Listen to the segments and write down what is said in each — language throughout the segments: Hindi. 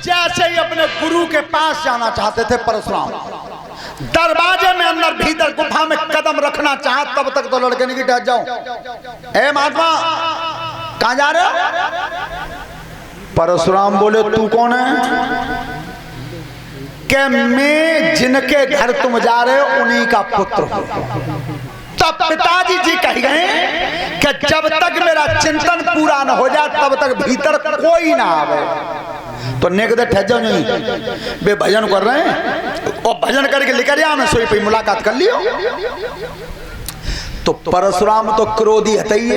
जैसे ही अपने गुरु के पास जाना चाहते थे परशुराम, दरवाजे में अंदर भीतर गुफा में कदम रखना चाहा, तब तक तो लड़के ने कि डर जाओ, ए महात्मा कहां जा रहे हो? परशुराम बोले तू कौन है? कि मैं जिनके घर तुम जा रहे हो उन्हीं का पुत्र हूं। तब पिताजी जी कह गए कि जब तक मेरा चिंतन पूरा न हो जाए तब तक भीतर कोई ना आवे। तो नेक दे ठहर जाओ, नहीं बे भजन कर रहे हैं और भजन करके लेकर आ, मैं सोई पे मुलाकात कर लियो। तो परशुराम तो क्रोधी है ही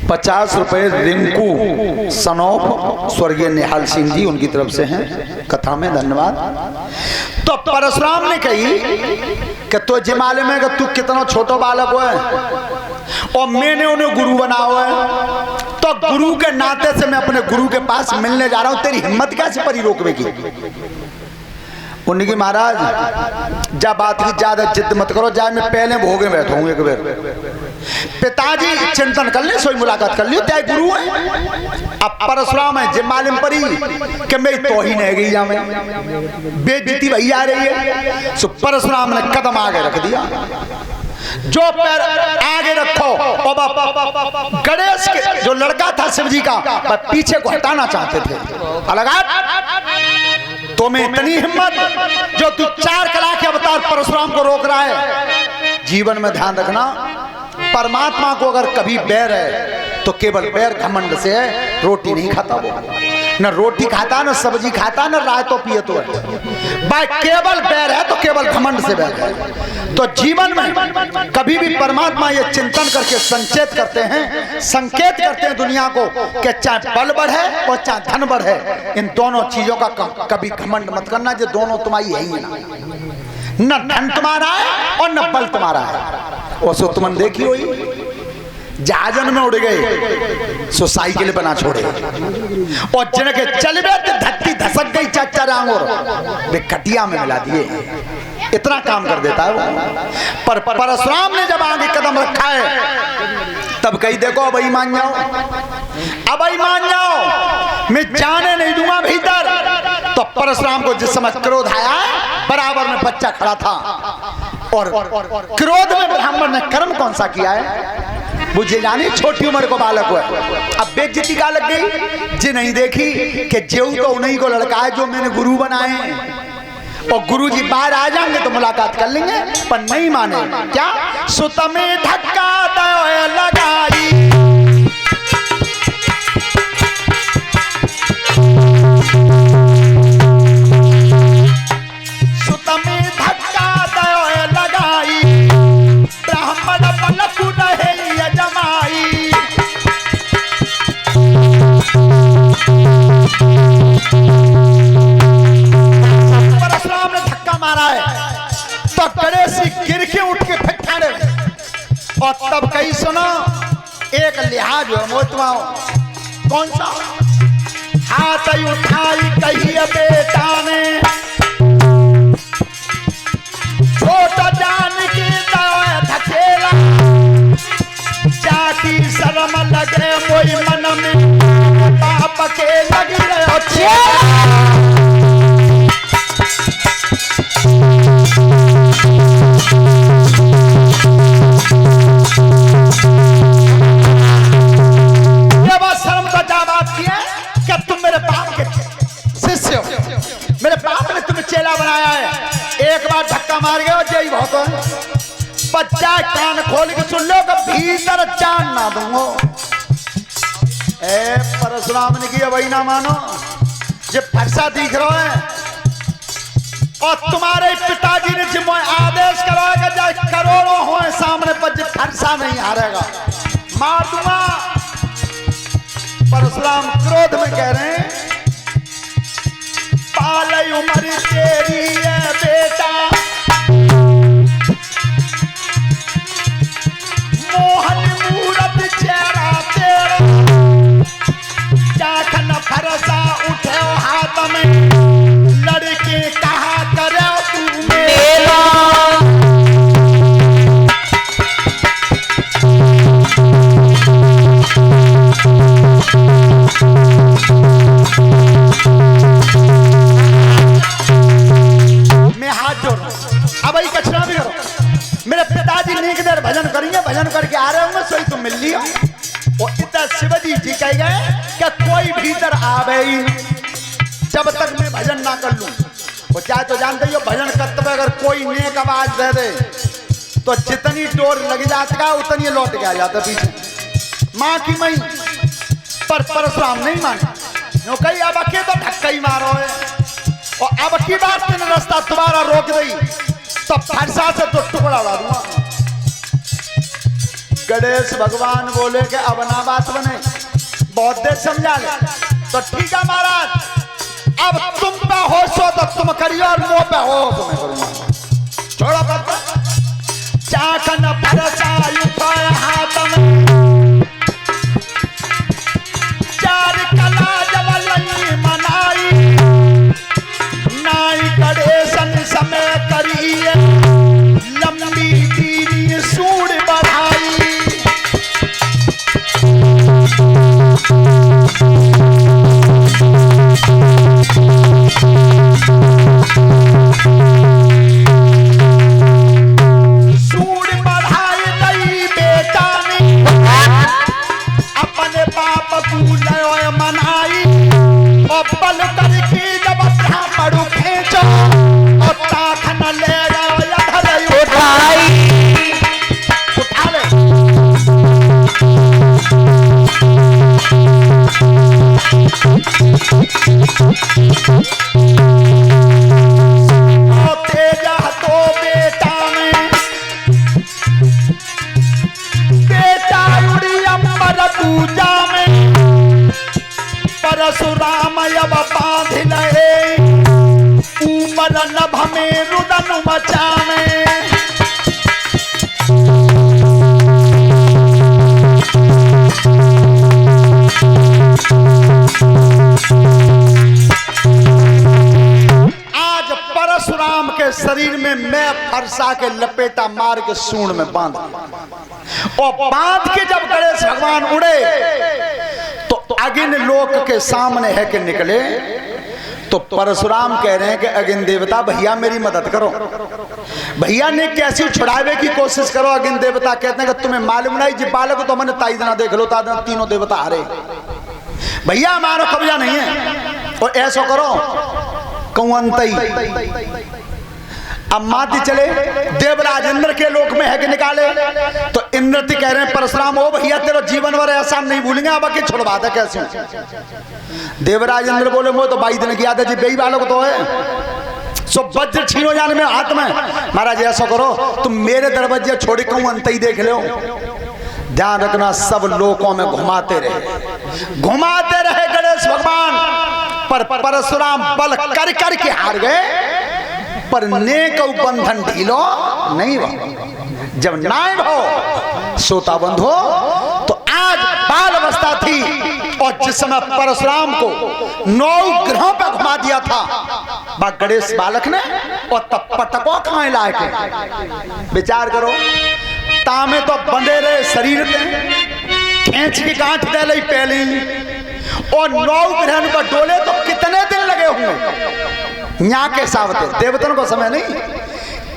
50 रुपए रिंकू सनोफ स्वर्गीय निहाल सिंह जी उनकी तरफ से हैं कथा में, धन्यवाद। तो परशुराम ने कही कि तो जे मालूम है कि तू कितना छोटो बालक है और मैंने उन्हें गुरु बनाओ है, तो गुरु के नाते से मैं अपने गुरु के पास मिलने जा रहा हूं, तेरी हिम्मत कैसे परी रोकने की? उनकी महाराज जब बात की ज्यादा जिद मत करो, जाए मैं पहले भोगे बैठा हूं एक बार। पिताजी चिंतन कर ले, सोई मुलाकात कर लियो, त्याग गुरु है। अब परशुराम है जे मालूम पड़ी कि मैं तो ही नहीं गई जा, मैं बेइज्जती भई आ रही है। सो परशुराम ने कदम आगे रख दिया, जो पैर आगे रखो और गणेश के जो लड़का था शिव जी का पीछे को हटाना चाहते थे, अलग तो में इतनी हिम्मत जो तू 4 कला के अवतार परशुराम को रोक रहा है। जीवन में ध्यान रखना, परमात्मा को अगर कभी बैर है तो केवल बैर घमंड से है। रोटी नहीं खाता वो, न रोटी खाता, न सब्जी खाता, न राय तो पिए तो है भाई, केवल बैर है तो केवल घमंड से बैर है। तो जीवन में कभी भी परमात्मा ये चिंतन करके संचेत करते हैं, संकेत करते हैं दुनिया को कि चाहे बल बढ़े और चाहे धन बढ़े, इन दोनों चीजों का कभी घमंड मत करना, जो दोनों तुम्हारी है ही न धन तुम्हारा है और न बल तुम्हारा है। और सो तुमने देखी हुई जहाजन में उड़ गए सो साइकिल बना छोड़े, और जिनके चल गए धरती धसक गई, चाचा रांगोर वे कटिया में मिला दिए। इतना काम कर देता है वो। पर परशुराम ने जब आगे कदम रखा है तब कही देखो अब ही मान जाओ, अब ही मान जाओ, मैं जाने नहीं दूंगा भीतर। तो परशुराम को जिस समय क्रोध आया, बराबर में बच्चा खड़ा था और क्रोध में ब्राह्मण ने कर्म कौन सा किया है मुझे जानी, छोटी उम्र को बालक हुआ। अब बेइज्जती का लग गई जी नहीं देखी कि जेऊ तो उन्हीं को लड़का है जो मैंने गुरु बनाए, और गुरु जी बाहर आ जाएंगे तो मुलाकात कर लेंगे, पर नहीं माने। क्या सुत में धक्का दो लगाई, सुत में धक्का दो लगाई, ब्राह्मण पलकु नहीं जमाई। परशुराम ने धक्का मारा है तो गणेश गिर के उठ के फिर खड़े, और तब कहीं सुनो एक लिहाज है मोतवाओ, कौन सा? हाथ उठाई कही बेटा ने, छोटा जान की दवा धकेला, जाति शर्म लगे कोई मन में, पाप के लग रहे शर्म का जवाब दिया कि तुम मेरे बाप के शिष्य हो, मेरे बाप ने तुम्हें चेला बनाया है। एक बार धक्का मार गए जय बहुत बच्चा कान खोल के सुन लो कि भीतर जान ना दूंगो। ए परशुराम ने किया वही ना मानो, ये फरसा दिख रहा है, और तुम्हारे पिताजी ने जिम्मे आदेश करवाएगा जाए करोड़ों हो सामने पर जो फरसा नहीं हारेगा मार दूंगा। परशुराम क्रोध में कह रहे हैं पाले उम्र तेरी है बेटा, मोहन मूरत चेहरा तेरा, जाखन फरसा उठे हाथ में, लड़के कहा करे आवे जब तक मैं भजन ना कर लूं। वो चाहे तो जानते ही हो भजन करते हुए अगर कोई नेक आवाज दे दे तो जितनी डोर लग जाती है उतनी लौट के आ जाता पीछे माँ की मई। पर परशुराम नहीं माने कही अब अके तो धक्का ही मारो है और अब की बात तेने रास्ता तुम्हारा रोक दी तो फरसा से तो टुकड़ा उड़ा दूंगा। गणेश भगवान बोले कि अब ना बात बने बहुत देर समझा ले तो ठीक है महाराज अब तुम पे हो सो तो तुम करियो और मुंह पे हो तो मैं करूंगा। छोड़ो पत्ता चाकन परसा उठाए हाथ में चार कला जवलई मनाई नाई गणेशन समय करिए लंबी दीनी सूड़ बढ़ाई। परशुराम अब बांध लहे ऊपर नभ में रुदन मचावे। आज परशुराम के शरीर में मैं फरसा के लपेटा मार के सूंड में बांध और बांध के जब गणेश भगवान उड़े तो अगिन लोक के सामने है कि निकले तो परशुराम कह रहे हैं कि अगिन देवता भैया मेरी मदद करो। भैया ने कैसी छुड़ावे की कोशिश करो। अगिन देवता कहते हैं कि तुम्हें मालूम नहीं जी बालक तो मैंने ताई देना देख लो ताई तीनों देवता हारे भैया हमारा कब्जा नहीं है और ऐसा करो कौंतई अब माती चले देवराज इंद्र के लोक में है कि निकाले तो इंद्र कह रहे हैं परशुराम हो भैया तेरा जीवन भर ऐसा नहीं भूलेंगे अब आके छुड़वा दे कैसे। देवराज इंद्र बोले वो तो 22 दिन की आदत जी बेई वालों को तो है सो वज्र छीनो जाने में हाथ में। महाराज ऐसा करो तुम मेरे दरवाजे छोड़ी कहूं अंत ही देख लो। ध्यान रखना सब लोकों में घुमाते रहे गणेश भगवान पर परशुराम बल कर कर के हार गए पर नेक बंधन ढीलो नहीं हो। जब नाय हो सोता बंध हो तो आज बाल अवस्था थी और जिस समय परशुराम को 9 ग्रहों पर घुमा दिया था गणेश बालक ने और तब पटको खाए लायक। विचार करो तामे तो बंधे रहे शरीर के खींच की गांठ दे ली पहले और 9 ग्रहण पर डोले तो कितने दिन लगे होंगे यहाँ के सावते देवतन को समय नहीं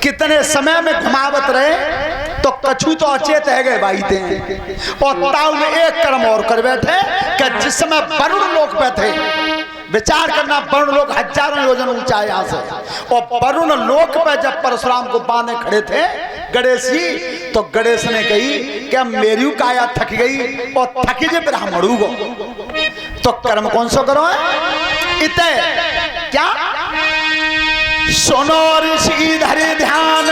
कितने समय में घुमावत रहे तो कछु तो अचेत है गए भाई थे और ताऊ में एक कर्म और कर बैठे कि जिस समय वरुण लोक पे थे विचार करना वरुण लोक हजारों योजन ऊंचा है यहाँ से और वरुण लोक पे जब परशुराम को बांधे खड़े थे गणेश जी तो गणेश ने कही कि मेरी काया थक गई और थकी जे ब्राह्मणू को तो कर्म कौन सा करो है इते क्या सुनो ऋषि धरे ध्यान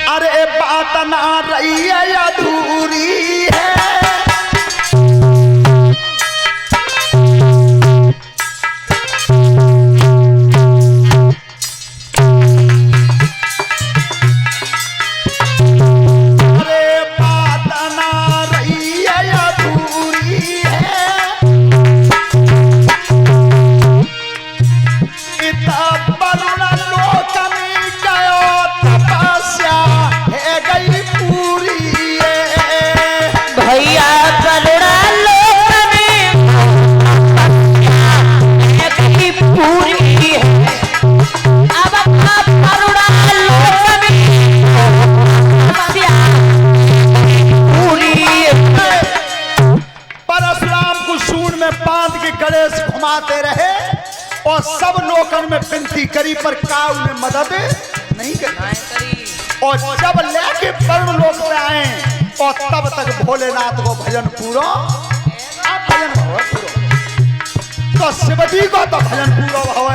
अरे बात ना रही है अधूरी है भैया गणेश घुमाते रहे और सब लोगों में विनती करी पर का उन्हें मदद नहीं करी। और जब लेके परम लोक पे आए और तब तक भोलेनाथ को भजन पूरा तो शिवजी को तो भजन पूरा हुआ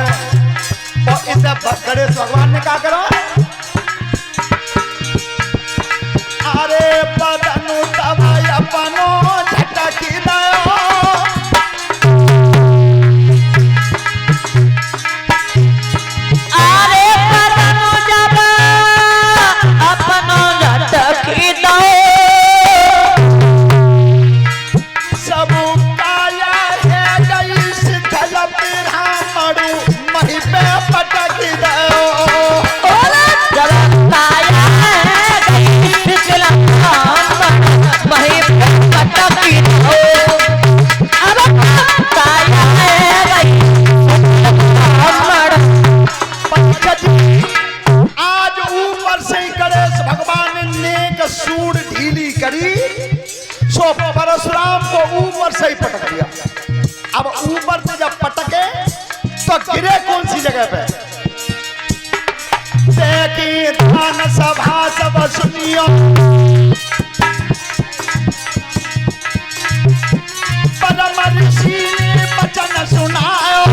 और इसे गणेश भगवान ने क्या करा, अरे बदनु दबाई अपनो झटकी दयो, अरे बदनु दबा अपनो झटकी दयो, सब काया है गई शिथल ब्राह्मण मही पे पटकी दयो, आज ऊपर से ही गणेश भगवान ने नेक सूंड ढीली करी सो परशुराम को ऊपर से ही पटक दिया। अब ऊपर से जब पटके तो गिरे कौन सी जगह पे, देखी धन सभा सब सुनियो, परम ऋषि ने वचन सुनायो,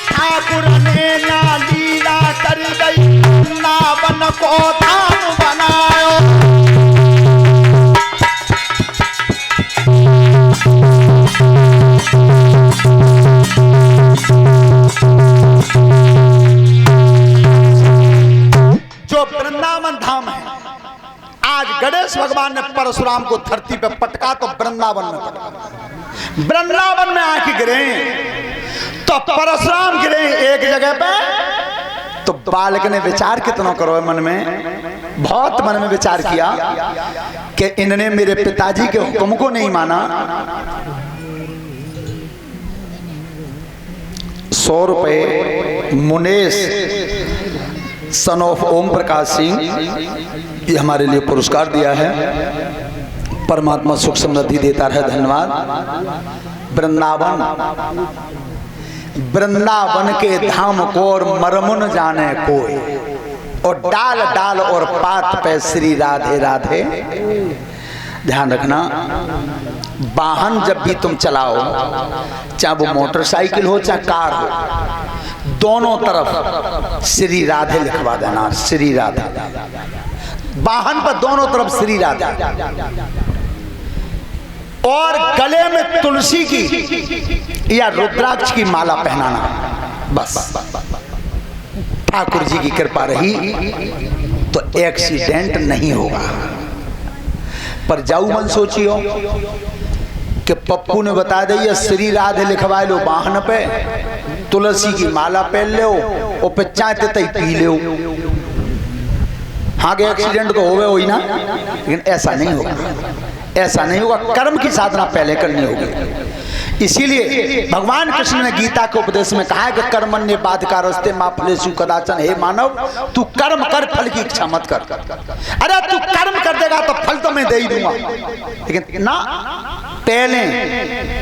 ठाकुर ने ना लीला कर गई नावन को धाम बनायो, जो वृंदावन धाम है। आज गणेश भगवान ने परशुराम को धरती पे पटका तो वृंदावन में पटका, वृंदावन में आके गिरे तो परशुराम गिरे एक जगह पे। तो बालक ने विचार कितना करो मन में, बहुत मन में विचार किया कि इन्होंने मेरे पिताजी के हुक्म को नहीं माना। 100 रुपए मुनेश सन ऑफ ओम प्रकाश सिंह ये हमारे लिए पुरस्कार दिया है। परमात्मा सुख समृद्धि देता रहे, धन्यवाद। वृंदावन के धाम को और मरमुन जाने कोई, और डाल डाल और पात पे श्री राधे राधे। ध्यान रखना, वाहन जब भी तुम चलाओ, चाहे वो मोटरसाइकिल हो चाहे कार हो, दोनों तरफ श्री राधे लिखवा देना। श्री राधे वाहन पर दोनों तरफ श्री राधे, और गले में तुलसी की या रुद्राक्ष की माला पहनाना। बस ठाकुर जी की कृपा रही तो एक्सीडेंट नहीं होगा। पर जाऊ मन सोचियो कि पप्पू ने बता दिया श्री राधे लिखवा लो वाहन पे, तुलसी की माला पहन लो और पे चाय ते पी लो। हाँ के एक्सीडेंट तो होवे हो ही ना, लेकिन ऐसा नहीं होगा, ऐसा नहीं होगा। कर्म की साधना पहले करनी होगी। इसीलिए भगवान कृष्ण ने गीता के उपदेश में कहा है कि कर्मण्य बाधिकारस्ते मा फलेषु कदाचन। हे मानव, तू कर्म कर, फल की इच्छा मत कर। अरे तू कर्म कर देगा तो फल तो मैं दे ही दूंगा, लेकिन ना पहले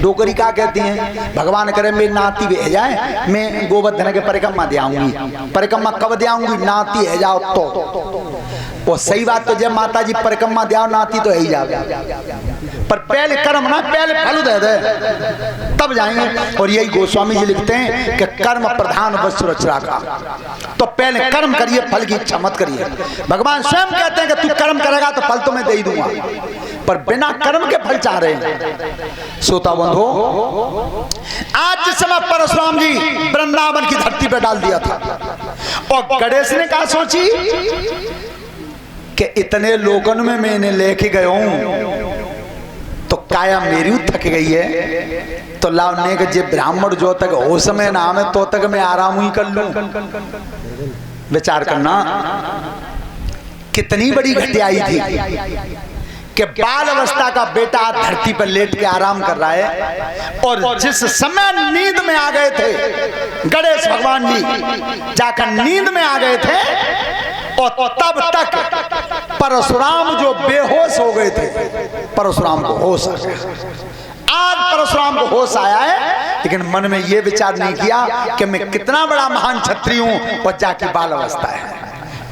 डोकरी क्या कहती हैं, भगवान करे मेरी नाती भी जाए, मैं गोवर्धन के परिक्रमा दे आऊंगी। परिक्रमा कब दे आऊंगी, नाती है जाओ तो। वो सही बात तो जब माता जी परिक्रमा दे आओ नाती तो ही जाओ, पर पहले कर्म ना, पहले फल दे दे तब जाएंगे। और यही गोस्वामी जी लिखते हैं कि कर्म प्रधान वस्तु रचना का, तो पहले कर्म करिए, फल की इच्छा मत करिए। भगवान स्वयं कहते हैं कि तू कर्म करेगा तो फल तो मैं दे ही दूंगा, पर बिना कर्म के फल चाह रहे हैं। श्रोता बंधु, आज जिस समय परशुराम जी वृंदावन की धरती पर डाल दिया था, और गणेश ने कहा सोची कि इतने लोगन में मैंने लेके गया हूं तो काया मेरी थक गई है, तो लावने के जे ब्राह्मण जो तक हो समय ना में तो तक मैं आराम ही कर लूं। विचार करना कितनी बड़ी घटियाई थी कि बाल अवस्था का बेटा धरती पर लेट के आराम कर रहा है, और जिस समय नींद में आ गए थे गणेश भगवान जी, जाकर नींद में आ गए थे, और तब तक परशुराम जो बेहोश हो गए थे, परशुराम को होश आ गया। आज परशुराम को होश आया है, लेकिन मन में यह विचार नहीं किया कि मैं कितना बड़ा महान क्षत्रिय हूं और जाके बाल अवस्था है,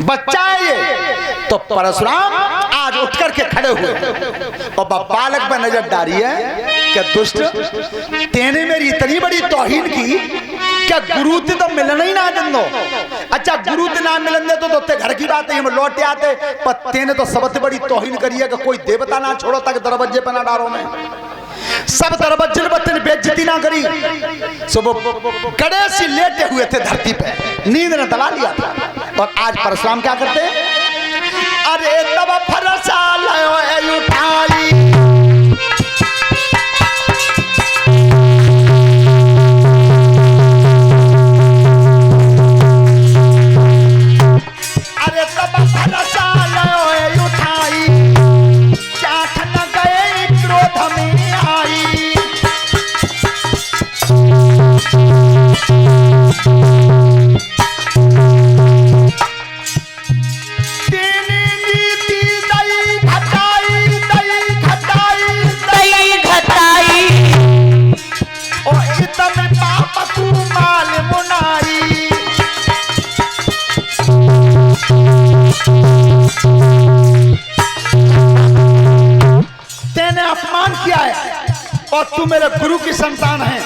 बच्चा है ये। तो परशुराम आज उठ करके खड़े हुए और बालक पर नजर डाली है कि दुष्ट, तेने मेरी इतनी बड़ी तौहीन की, क्या गुरु थे तो मिलना ही ना दो। अच्छा गुरु थे ना मिलन दे तो ते घर की बात है, हम लौटे आते, पर तेने तो सबसे बड़ी तौहीन करी है कि कोई देवता ना छोड़ो तक दरवाजे पर ना डारो में, सब दरवाजे पर बेइज्जती ना करी। सब कड़े से लेटे हुए थे धरती पे, नींद ने दबा लिया था। और आज परशुराम क्या करते हैं, अरे तब फरसा लयो उठाई, अरे तब फरसा लयो उठाई, चाख न गए क्रोध में आई। तेने अपमान किया है और तू मेरे गुरु की संतान है,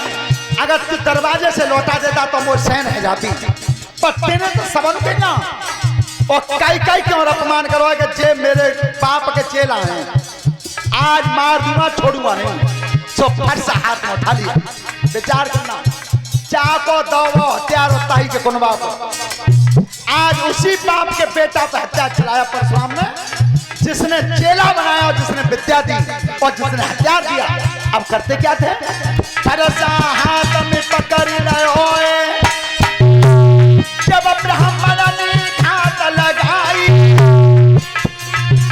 अगर तू दरवाजे से लौटा देता तो मोर सहन है जाती, पर तेने तो सबन के ना और काई काई क्यों अपमान करवा के जे मेरे पाप के चेला हैं, आज मार दूंगा छोड़ूंगा नहीं। सो फट से हाथ में उठा लिया, विचार करना, चाको दो हत्यार होता ही के कुनबा को। आज उसी बाप के बेटा पर हत्या चलाया परशुराम ने, जिसने चेला बनाया और जिसने विद्या दी और जिसने हथियार दिया। अब करते क्या थे, फरसा हाथ में पकड़ रहे, जब ब्राह्मण ने हाथ लगाई,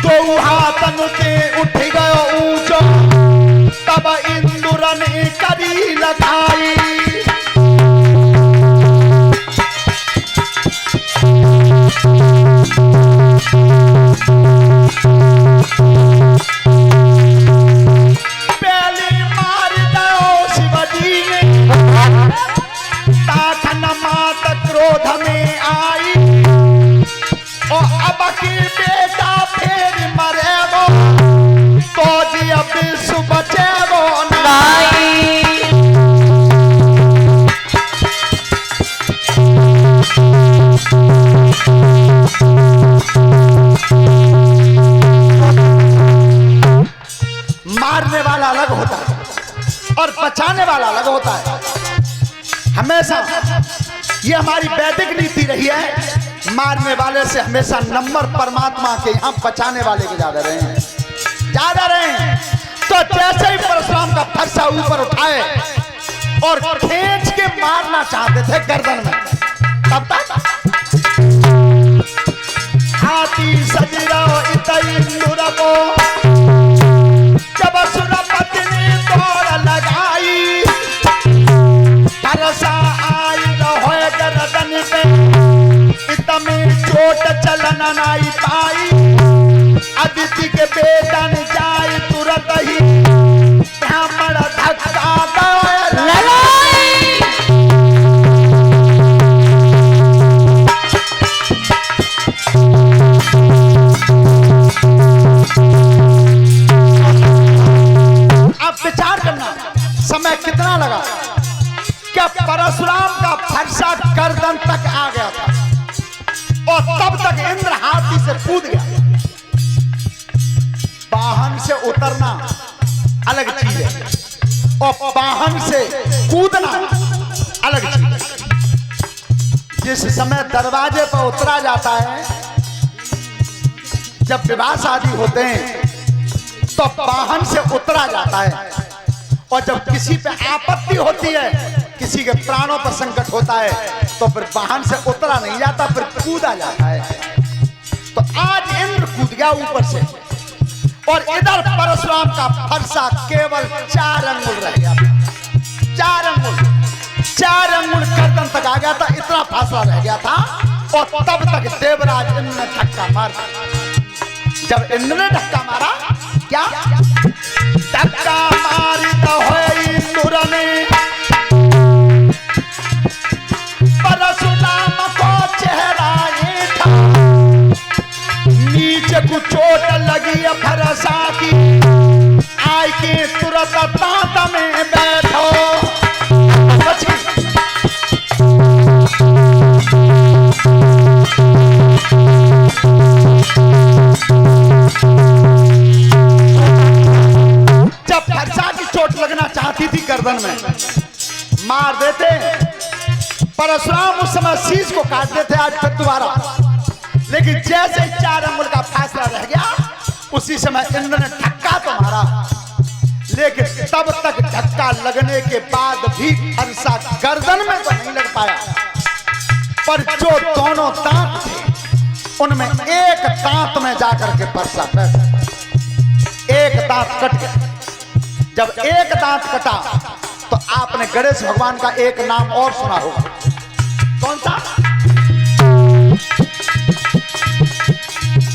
तो हाथ नुते उठ गयो ऊंचो, तब इंद्र ने करी लगाई। क्रोध में आई और अब की बेटा फिर मरेगो, तो जी अब बचेगो नहीं। मारने वाला अलग होता है और बचाने वाला अलग होता है। हमेशा ये हमारी वैदिक नीति रही है, मारने वाले से हमेशा नंबर परमात्मा के यहाँ बचाने वाले के ज्यादा रहे हैं, ज्यादा रहे हैं। तो जैसे ही परशुराम का फरसा ऊपर उठाए और खींच के मारना चाहते थे गर्दन में, तब तक हाथी सजरा इतई नूर को, जब सुरपति ने दौड़ लगाई, फरसा चोट चलन नाई पाई, अदिति के बेटा ने जाए तुरंत ही, ब्राह्मण धक्का अब विचार करना समय कितना लगा, क्या परशुराम का फरसा गर्दन तक आ गया था और तब तक इंद्र हाथी से कूद गया। वाहन से उतरना अलग चीज है और वाहन से कूदना अलग चीज है। जिस समय दरवाजे पर उतरा जाता है, जब विवाह शादी होते हैं तो वाहन से उतरा जाता है, और जब किसी पे आपत्ति होती है, किसी के प्राणों पर संकट होता है, तो फिर वाहन से उतरा नहीं जाता, फिर कूदा जाता है। तो आज इंद्र कूद गया ऊपर से और इधर परशुराम का फरसा केवल 4 अंगुल रह गया था। 4 अंगुल गर्दन तक आ गया था, इतना फासला रह गया था। और तब तक देवराज इंद्र ने धक्का मारा। जब इंद्र ने धक्का मारा, क्या धक्का मारी तो तांत में बैठो। जब फरसा की चोट लगना चाहती थी गर्दन में, मार देते परशुराम उस समय शीश को काट देते आज फिर दोबारा, लेकिन जैसे 4 अंगुल का फासला रह गया उसी समय इंद्र ने धक्का तो मारा, लेकिन तब तक धक्का लगने के बाद भी फरसा गर्दन में तो नहीं लग पाया, पर जो दोनों दांत थे उनमें एक दांत में जाकर के फरसा बैठा, एक दांत कट गया। जब एक दांत कटा तो आपने गणेश भगवान का एक नाम और सुना होगा, कौन सा?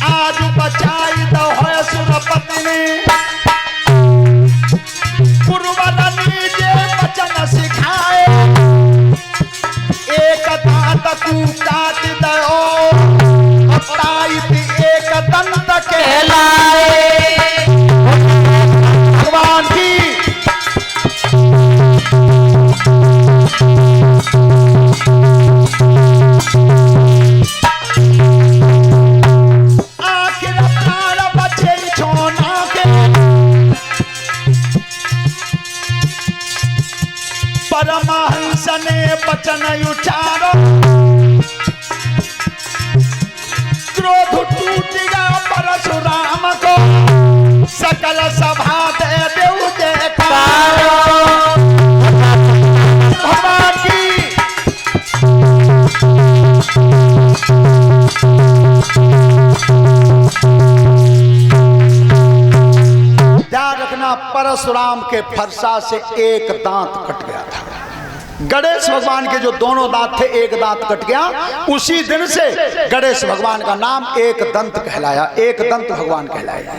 आज बचाई तो है सुरपति ने, गुरुवरनी जे वचन सिखाए, एक दांत तू काट दो, ताई एक दंत कहलाए। भगवान की आखिर प्राण बचे छोना के, परमहंस ने वचन उचारो, क्रोध टूट गया परशुराम को, सकल सभा दे देव जयकारो। भगवान की ध्यान रखना, परशुराम के फरसा से एक दांत कट गया था। गणेश भगवान के जो दोनों दांत थे एक दांत कट गया, उसी दिन से गणेश भगवान का नाम एक दंत कहलाया, एक दंत भगवान कहलाया।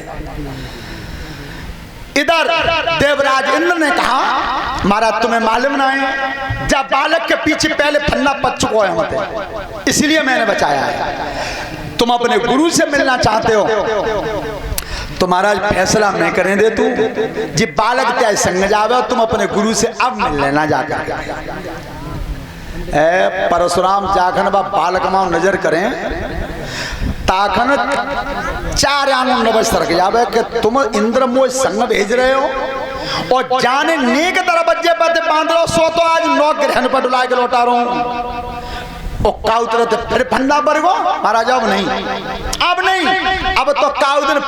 इधर देवराज इंद्र ने कहा महाराज तुम्हें मालूम ना है, जब बालक के पीछे पहले फन्ना पच चुका है होते, इसलिए मैंने बचाया है। तुम अपने गुरु से मिलना चाहते हो तो महाराज फैसला मैं करने दे, तू जी बालक क्या संग जावे, तुम अपने गुरु से अब मिल लेना जाकर। परशुराम जाखन बा बालक मां नजर करें ताखन 4 आंगुल नभ सरक जावे कि तुम इंद्र मोह संग भेज रहे हो, और जाने नेक दरवाजे पर बांध लो, सो तो आज 9 ग्रहण पर डुला के लौटा रहा हूं। फिर फंदा पर गो महाराज अब नहीं, अब तो काउ दिन